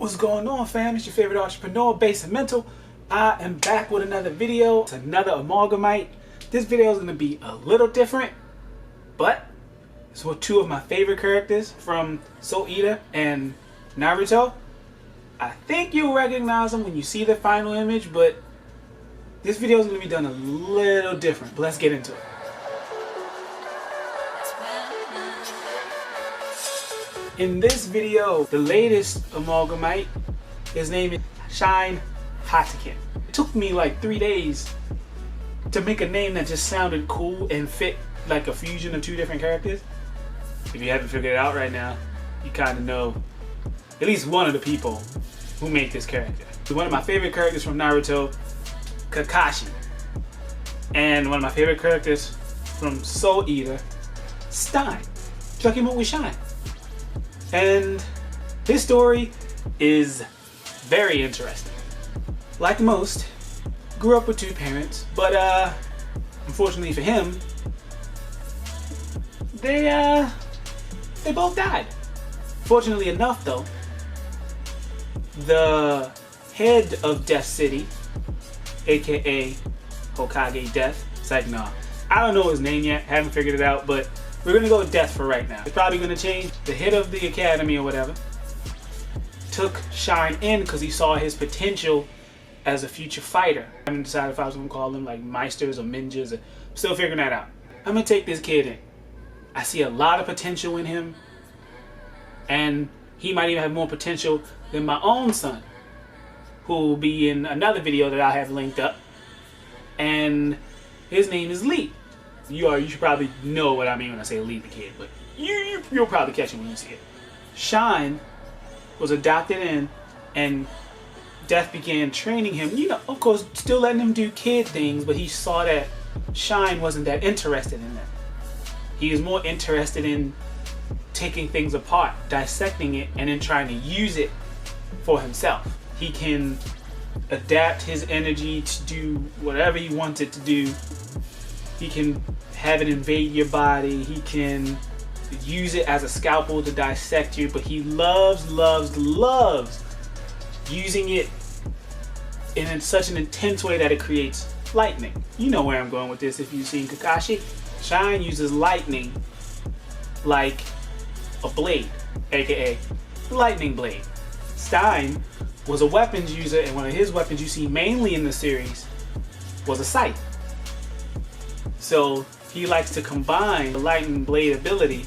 What's going on, fam? It's your favorite Arttreprenuer BasiMental. I am back with another video. It's another AmalgamKnight. This video is going to be a little different, but it's with two of my favorite characters from Soul Eater and Naruto. I think you'll recognize them when you see the final image, but this video is going to be done a little different. But let's get into it. In this video, the latest AmalgamKnight, his name is Shein Hataken. It took me like 3 days to make a name that just sounded cool and fit like a fusion of two different characters. If you haven't figured it out right now, you kind of know at least one of the people who make this character. One of my favorite characters from Naruto, Kakashi. And one of my favorite characters from Soul Eater, Stein. Struck him up with Shine. And his story is very interesting. Like most, grew up with two parents, but unfortunately for him, they both died. Fortunately enough though, the head of Death City, aka Hokage Death, it's like, nah, I don't know his name yet, haven't figured it out, but we're gonna go with Death for right now. It's probably gonna change. The head of the academy or whatever took Shine in because he saw his potential as a future fighter. I haven't decided if I was gonna call them like Meisters or Ninjas. Still figuring that out. I'm gonna take this kid in. I see a lot of potential in him, and he might even have more potential than my own son, who will be in another video that I have linked up, and his name is Lee. You should probably know what I mean when I say lead the kid, but you'll probably catch it when you see it. Shine was adopted in, and Death began training him. You know, of course, still letting him do kid things, but he saw that Shine wasn't that interested in that. He was more interested in taking things apart, dissecting it, and then trying to use it for himself. He can adapt his energy to do whatever he wants it to do. He can have it invade your body. He can use it as a scalpel to dissect you, but he loves using it in such an intense way that it creates lightning. You know where I'm going with this if you've seen Kakashi. Shine uses lightning like a blade, aka lightning blade. Stein was a weapons user, and one of his weapons you see mainly in the series was a scythe. So he likes to combine the lightning blade ability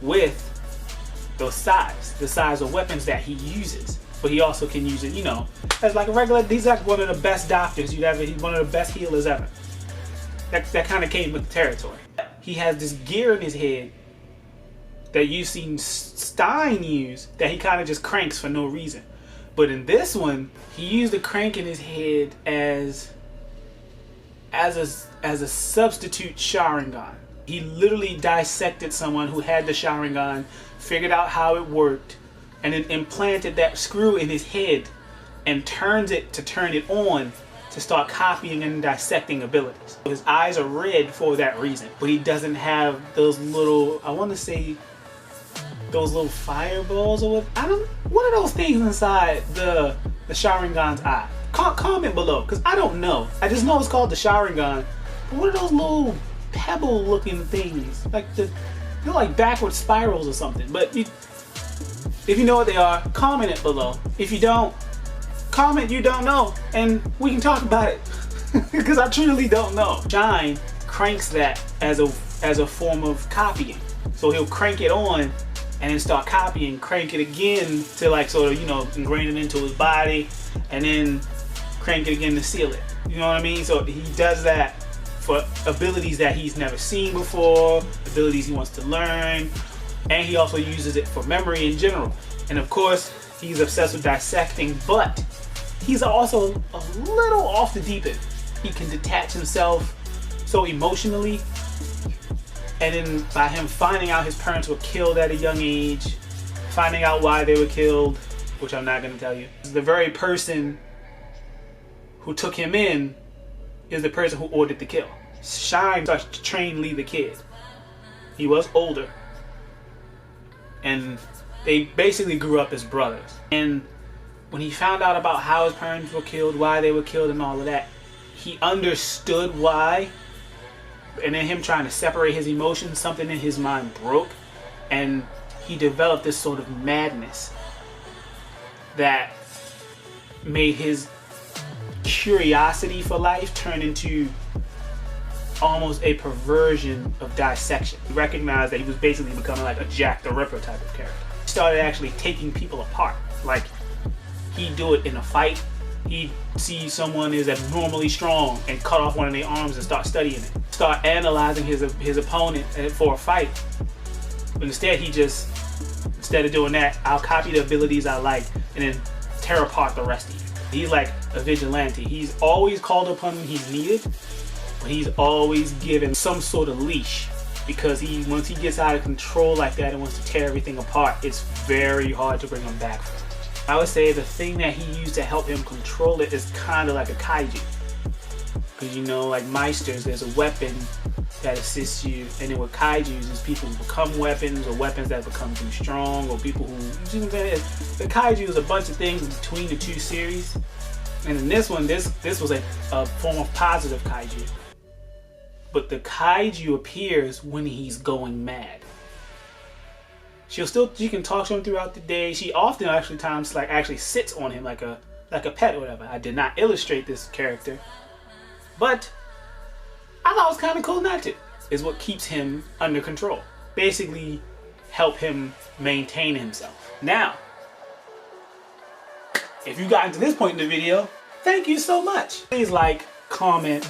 with the size of weapons that he uses. But he also can use it, you know, as like a regular, he's like one of the best doctors you'd ever, he's one of the best healers ever. That kind of came with the territory. He has this gear in his head that you've seen Stein use that he kind of just cranks for no reason. But in this one, he used the crank in his head as a substitute Sharingan. He literally dissected someone who had the Sharingan, figured out how it worked, and then implanted that screw in his head and turns it to turn it on to start copying and dissecting abilities. His eyes are red for that reason, but he doesn't have those little, I want to say, those little fireballs or what are those things inside the Sharingan's eye? Comment below, because I don't know. I just know it's called the Sharingan. But what are those little pebble looking things? Like they're like backward spirals or something. But if you know what they are, comment it below. If you don't, comment you don't know, and we can talk about it. Because I truly don't know. Shine cranks that as a form of copying. So he'll crank it on and then start copying, crank it again to like sort of, you know, ingrain it into his body, and then crank it again to seal it. You know what I mean? So he does that for abilities that he's never seen before, abilities he wants to learn, and he also uses it for memory in general. And of course, he's obsessed with dissecting, but he's also a little off the deep end. He can detach himself so emotionally, and then by him finding out his parents were killed at a young age, finding out why they were killed, which I'm not going to tell you, the very person who took him in is the person who ordered the kill. Shine starts to train Lee the kid. He was older, and they basically grew up as brothers. And when he found out about how his parents were killed, why they were killed and all of that, he understood why. And then him trying to separate his emotions, something in his mind broke, and he developed this sort of madness that made his curiosity for life turn into almost a perversion of dissection. He recognized that he was basically becoming like a Jack the Ripper type of character. He started actually taking people apart. Like, he'd do it in a fight. He'd see someone is abnormally strong and cut off one of their arms and start studying it. Start analyzing his opponent for a fight. But instead, instead of doing that, I'll copy the abilities I like and then tear apart the rest of you. He's like a vigilante. He's always called upon when he's needed, but he's always given some sort of leash, because once he gets out of control like that and wants to tear everything apart, it's very hard to bring him back from it. I would say the thing that he used to help him control it is kind of like a kaiju. Because, you know, like Meisters, there's a weapon that assists you, and then with kaijus, there's people who become weapons, or weapons that become too strong, or people who, you know what I'm saying? The kaiju is a bunch of things between the two series. And in this one, this was a form of positive kaiju. But the kaiju appears when he's going mad. She can talk to him throughout the day. She often actually sits on him like a pet or whatever. I did not illustrate this character, but I thought it was kind of cool not to. Is what keeps him under control. Basically, help him maintain himself. Now, if you got to this point in the video, thank you so much. Please like, comment,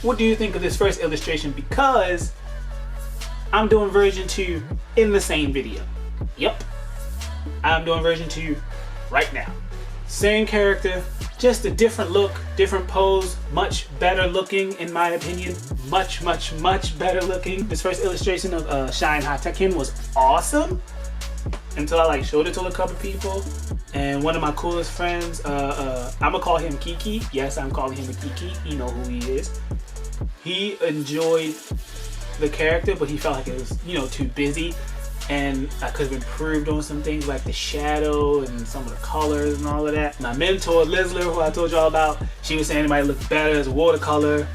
what do you think of this first illustration? Because I'm doing version 2 in the same video. Yep, I'm doing version 2 right now. Same character, just a different look, different pose, much better looking in my opinion. Much, much, much better looking. This first illustration of Shein Hataken was awesome until I showed it to a couple people. And one of my coolest friends, I'm gonna call him Kiki. Yes, I'm calling him a Kiki. He know who he is. He enjoyed the character, but he felt like it was, you know, too busy, and I could have improved on some things like the shadow and some of the colors and all of that. My mentor Leslie, who I told y'all about, she was saying it might look better as watercolor,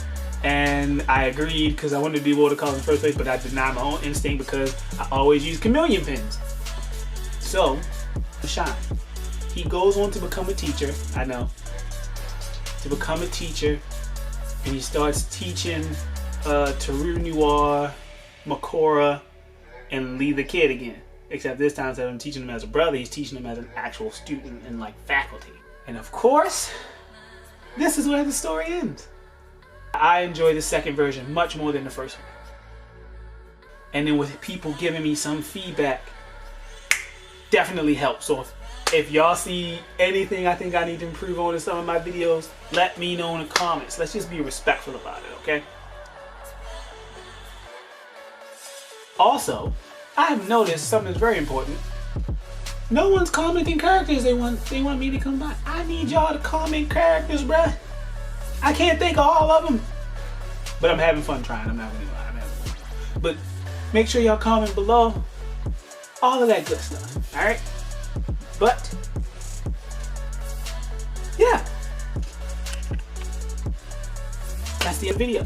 and I agreed because I wanted to be watercolor in the first place, but I denied my own instinct because I always use chameleon pens. So, Shine, he goes on to become a teacher. I know, to become a teacher, and he starts teaching Arttreprenuer, Makora, and Lee the Kid again. Except this time, instead of him teaching him as a brother, he's teaching him as an actual student and faculty. And of course, this is where the story ends. I enjoy the second version much more than the first one. And then with people giving me some feedback, definitely helps. So if y'all see anything I think I need to improve on in some of my videos, let me know in the comments. Let's just be respectful about it, okay? Also, I have noticed something that's very important. No one's commenting characters they want me to come by. I need y'all to comment characters, bruh. I can't think of all of them. But I'm having fun trying. I'm not gonna lie. I'm having fun. But make sure y'all comment below. All of that good stuff. Alright? But yeah. That's the video.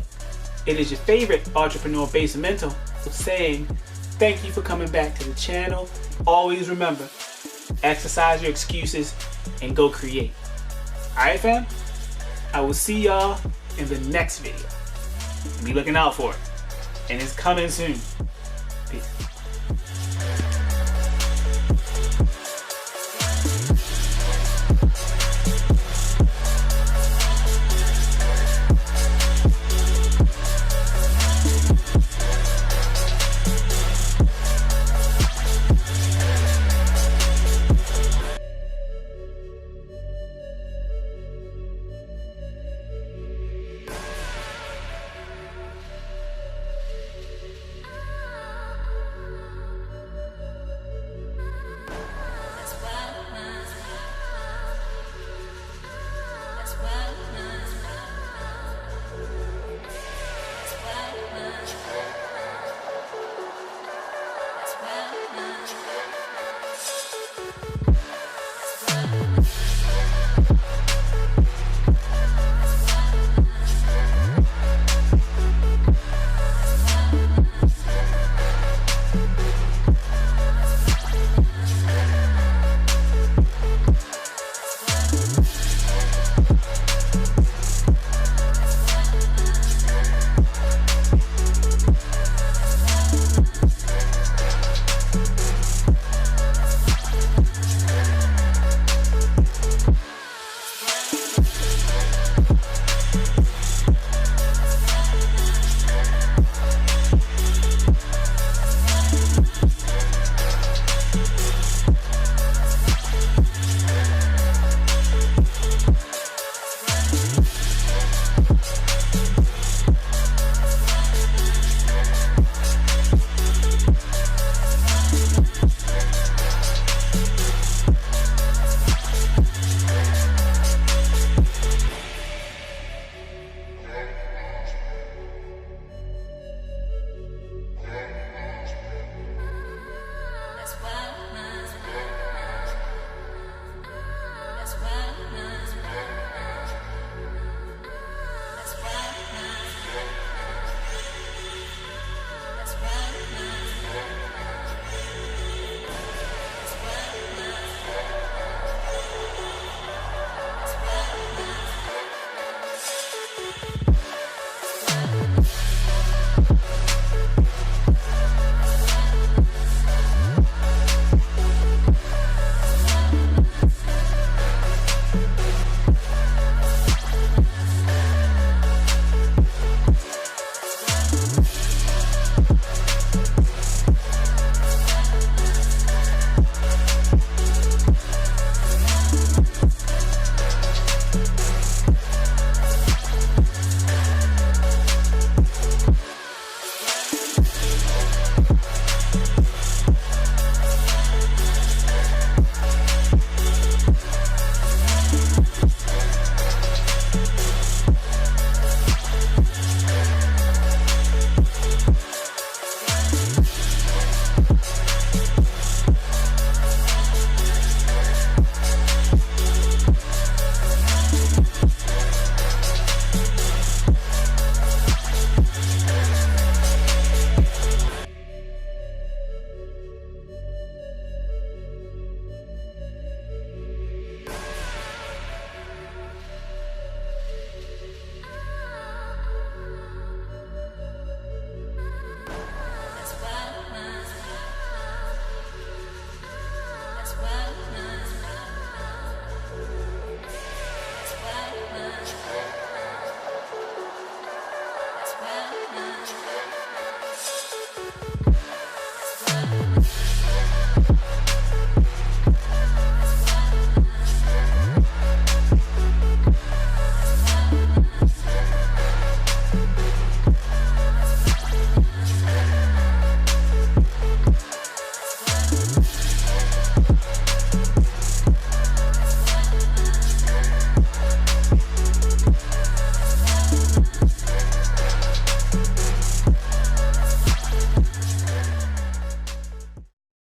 It is your favorite Arttreprenuer BasiMental saying thank you for coming back to the channel. Always remember, exercise your excuses and go create. Alright fam? I will see y'all in the next video. Be looking out for it. And it's coming soon. Peace.